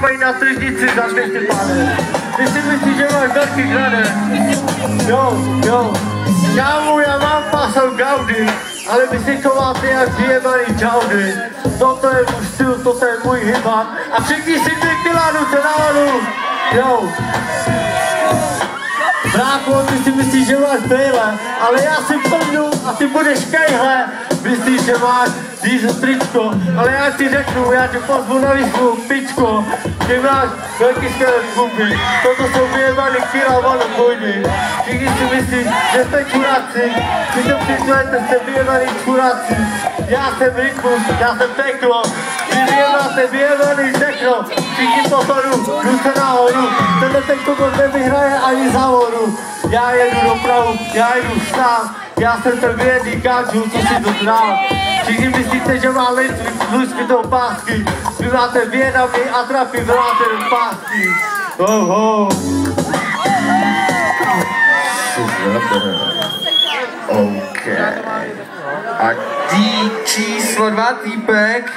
mají na tržnici za 200 páne. Ty si myslíš, že máš velký grane. Jo. Kámo, já mám pásel Gaudi, ale vy si chováte jak vyjebaný čaudy. Toto je můj styl, toto je můj hip-hop. A všichni si 2 kila ruce nahoru. Jo. Bráko, ty si myslíš, že máš brýle, ale já si plnu a ty budeš kejhle. Myslíš, že máš diesel tričko, ale já ti řeknu, já tě pozvu na výzvu, pičko. Ty máš velký skvělé zkuby, toto jsou vyjebaný kila vonopojny. Všichni si myslí, že jste čuráci, vy to přičujete, jste vyjebaný čuráci. Já jsem rytmus, já jsem peklo, vy vyjebané vyjebaný techno. Všichni pohodu, ruce nahoru, ten kokos nevyhraje ani závodu. Já jedu dopravu, já jedu sám, já jsem ten vědný káčů, co si to znal. Všichni myslíte, že má lůžky do pásky, vy máte vědami a trafy, vy máte do pásky. Ho. OK. A číslo 2 týpek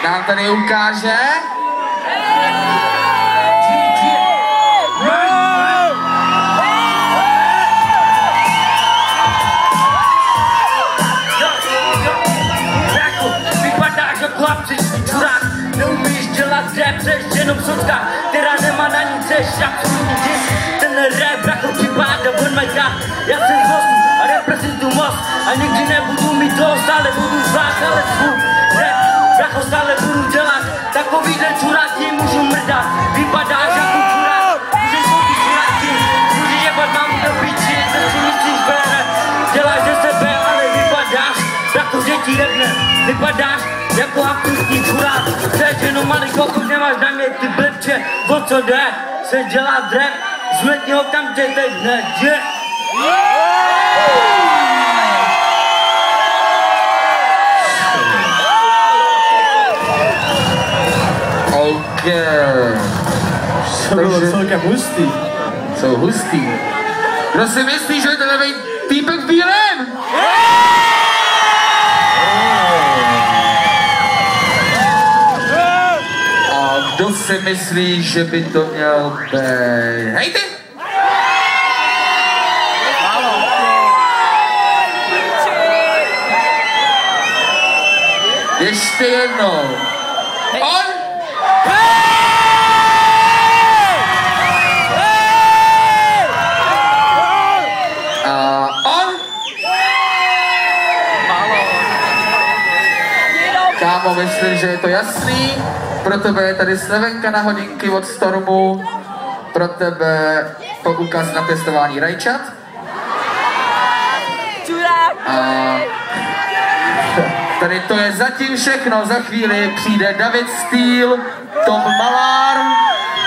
nám tady ukáže. Neumíš dělat rap, seš jenom socka, která nemá na nic, seš absolutní dis. Ten rap, bracho, připadá on my god. Já jsem z Mostu a reprezentuju Most a nikdy nebudu mít dost, ale budu zvát, ale svůj rap, bracho, stále budu dělat. Takovýhle čuráky můžu mrdat, vypadáš jako čurák, můžeš fotit čuráky, můžeš jebat mámu do piči, co si myslíš, bere, děláš ze sebe, ale vypadáš, bracho, že ti jebne, vypadáš jako absolutní čurák, chceš jenom malý kokot, nemáš na mě ty blbče, o co jde, se dělá rap, zmetni ho tam, kde teď nejde. OK. To bylo celkem hustý. Jsou hustý. Kdo si myslí, že je to nový týpek v bílém? Kdo si myslí, že by to měl být? Hej ty! Ještě jednou. On! A on! Kámo, myslím, že je to jasný. Pro tebe je tady slevenka na hodinky od Stormu. Pro tebe poukaz na testování rajčat. A tady to je zatím všechno. Za chvíli přijde David Steel, Tom Malár.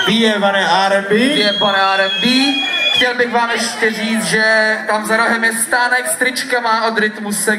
Vyjebané R&B. Chtěl bych vám ještě říct, že tam za rohem je stánek s tričkama od Rytmuse.